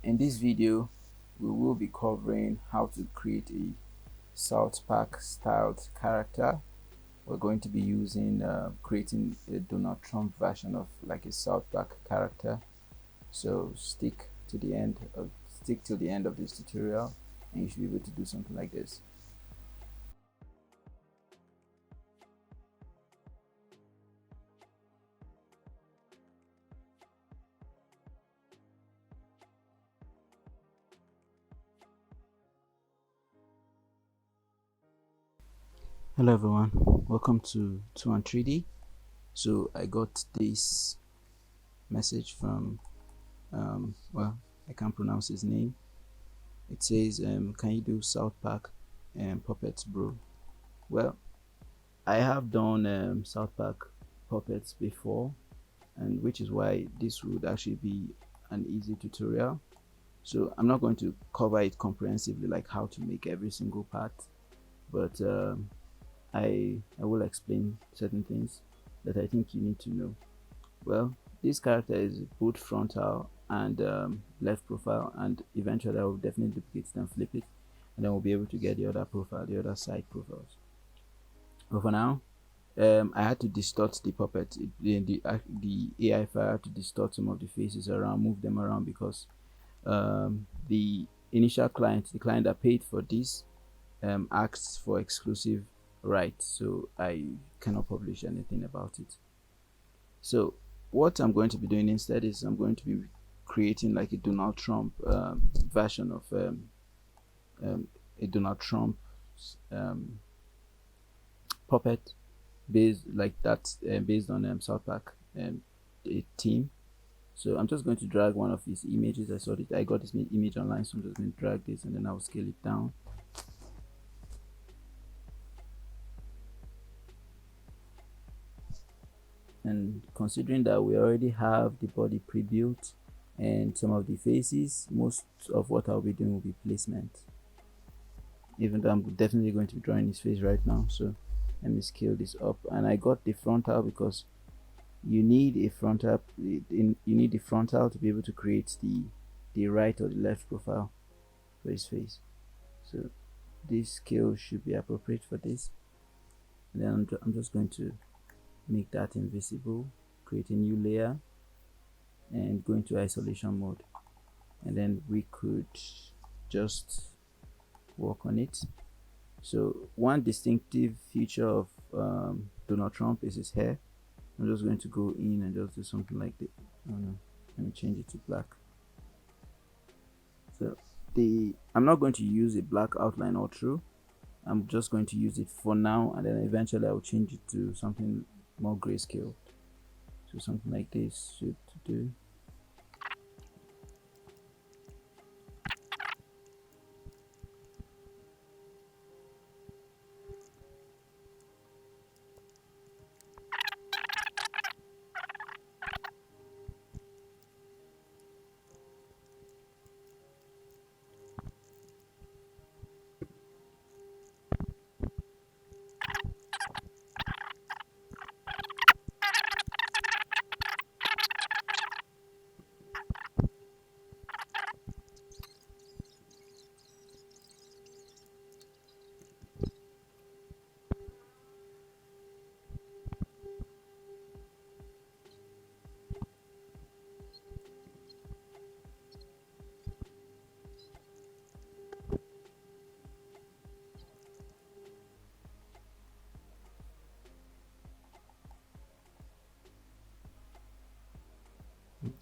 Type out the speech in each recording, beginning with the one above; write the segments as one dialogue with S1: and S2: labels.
S1: In this video, we will be covering how to create a South Park styled character. We're going to be using creating a Donald Trump version of like a South Park character. So stick till the end of this tutorial, and you should be able to do something like this. Hello everyone, welcome to 2 on 3D. So I got this message from well, I can't pronounce his name. It says can you do South Park puppets, bro? Well, I have done South Park puppets before, and which is why this would actually be an easy tutorial. So I'm not going to cover it comprehensively, like how to make every single part, but I will explain certain things that I think you need to know. Well, this character is both frontal and left profile, and eventually I will definitely duplicate it and flip it, and then we'll be able to get the other profile, the other side profiles. But for now, I had to distort the puppet. The AI file had to distort some of the faces around, move them around, because the initial client, the client that paid for this, asks for exclusive rights, so I cannot publish anything about it. So what I'm going to be doing instead is I'm going to be creating like a Donald Trump version of a Donald Trump um, puppet based like that, based on South Park a theme. So I'm just going to drag one of these images. I got this image online, so I'm just going to drag this and then I'll scale it down. And considering that we already have the body pre-built and some of the faces, most of what I'll be doing will be placement, even though I'm definitely going to be drawing his face right now. So let me scale this up, and I got the frontal because you need a frontal you need the frontal to be able to create the right or the left profile for his face. So this scale should be appropriate for this, and then I'm just going to make that invisible, create a new layer, and go into isolation mode, and then we could just work on it. So one distinctive feature of Donald Trump is his hair. I'm just going to go in and just do something like this. Oh no, let me change it to black. So I'm not going to use a black outline all through. I'm just going to use it for now, and then eventually I'll change it to something more grayscale. So something like this should do.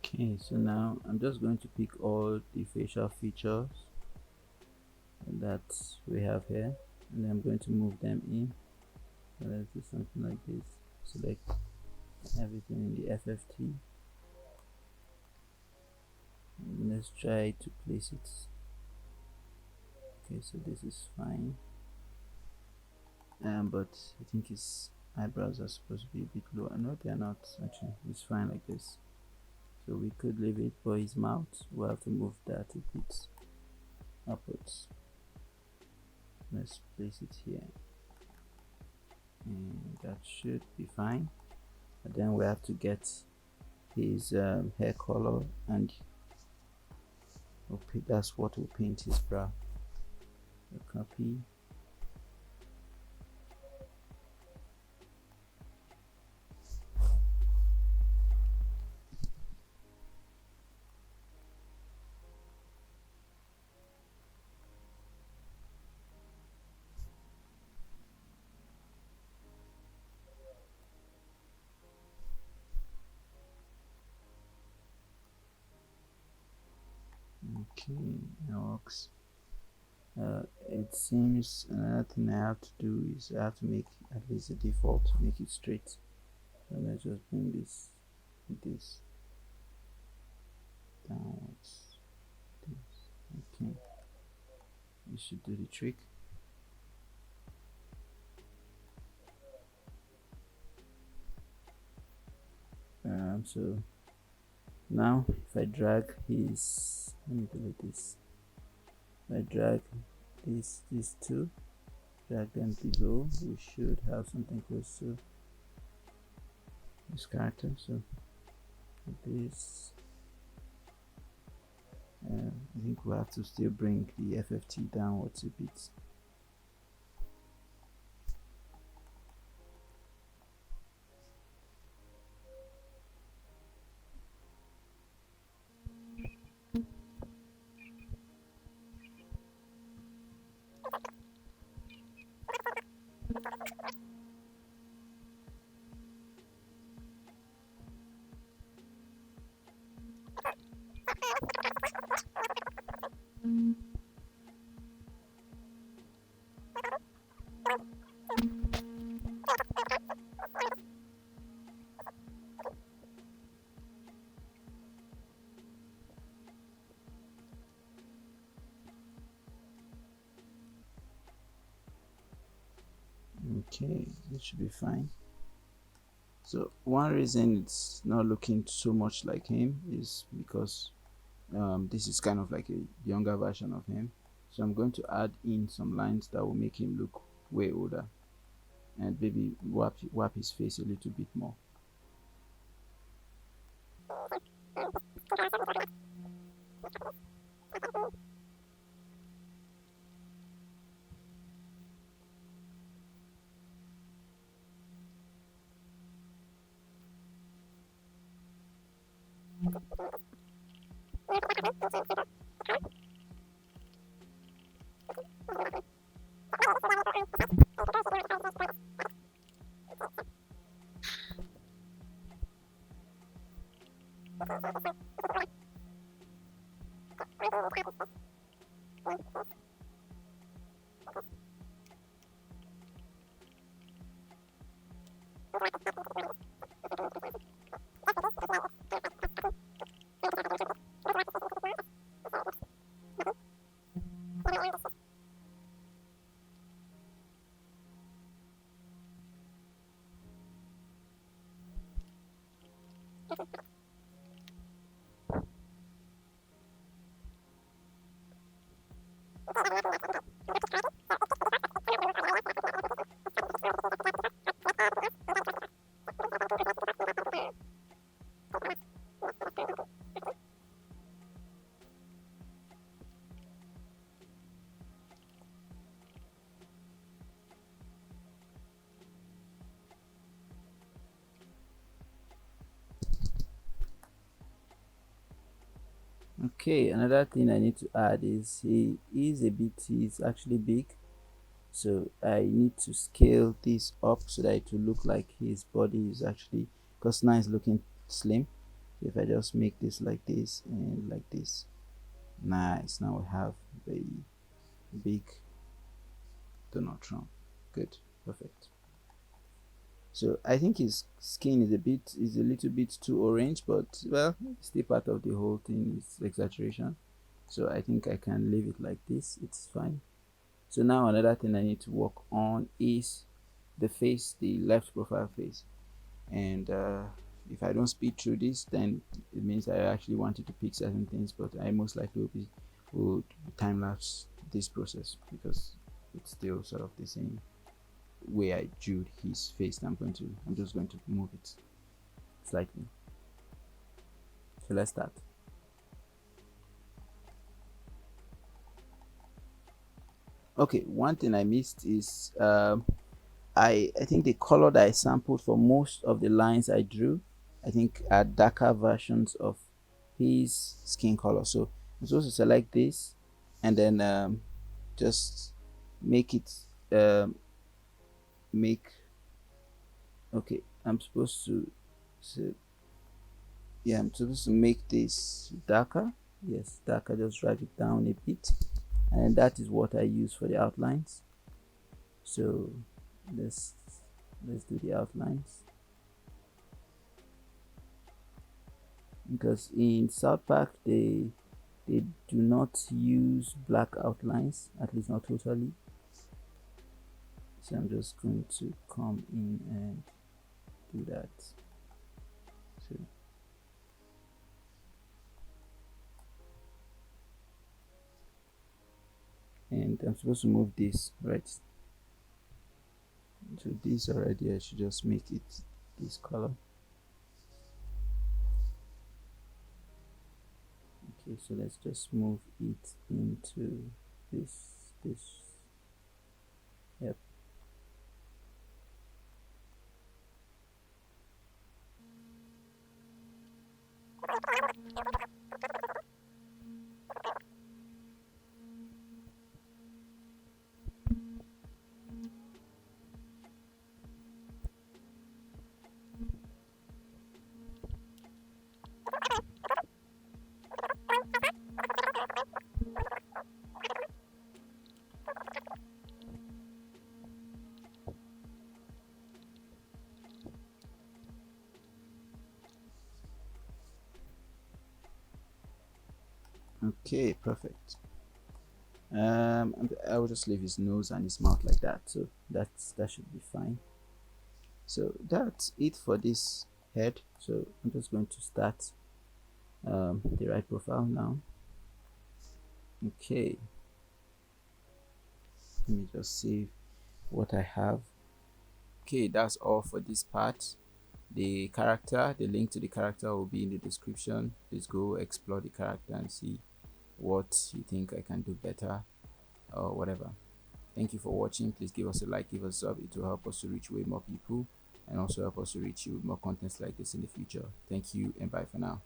S1: Okay, so now I'm just going to pick all the facial features that we have here, and then I'm going to move them in. So let's do something like this. Select everything in the FFT, and let's try to place it. Okay, so this is fine, but I think his eyebrows are supposed to be a bit lower. No, they are not. Actually, it's fine like this. So we could leave it for his mouth. We'll have to move that a bit upwards. Let's place it here, and that should be fine. And then we have to get his hair color and That's what will paint his brow. So copy. Okay, that works. It seems another thing I have to do is I have to make at least the default, make it straight. So let's just bring this downwards. Okay, this should do the trick. So now if I drag his, let me delete this. If I drag these two, drag them below, we should have something close to this character. So this, I think we have to still bring the FFT downwards a bit. Okay, this should be fine. So one reason it's not looking so much like him is because this is kind of like a younger version of him. So I'm going to add in some lines that will make him look way older, and maybe wrap his face a little bit more. Okay, another thing I need to add is he's actually big, so I need to scale this up so that it will look like his body is actually, because now it's looking slim. So if I just make this like this and like this, nice, now we have the big Donald Trump. Good, perfect. So I think his skin is a little bit too orange, but well, still part of the whole thing is exaggeration. So I think I can leave it like this. It's fine. So now another thing I need to work on is the face, the left profile face. And if I don't speed through this, then it means I actually wanted to pick certain things, but I most likely will time lapse this process because it's still sort of the same way I drew his face. I'm just going to move it slightly. So let's start. Okay, one thing I missed is I think the color that I sampled for most of the lines I drew, I think are darker versions of his skin color. So I'm supposed to select this and then just make it make okay. I'm supposed to so yeah, I'm supposed to make this darker. Yes, darker. Just drag it down a bit, and that is what I use for the outlines. So let's let's do the outlines, because in South Park they do not use black outlines, at least not totally. So I'm just going to come in and do that. So and I'm supposed to move this right. So this already, I should just make it this color. Okay, so let's just move it into this. Yep. Okay, perfect. And I will just leave his nose and his mouth like that, so that should be fine. So that's it for this head. So I'm just going to start the right profile now. Okay, let me just save what I have. Okay, that's all for this part. The character, the link to the character will be in the description. Please go explore the character and see what you think I can do better or whatever. Thank you for watching. Please give us a like, give us a sub. It will help us to reach way more people and also help us to reach you with more contents like this in the future. Thank you and bye for now.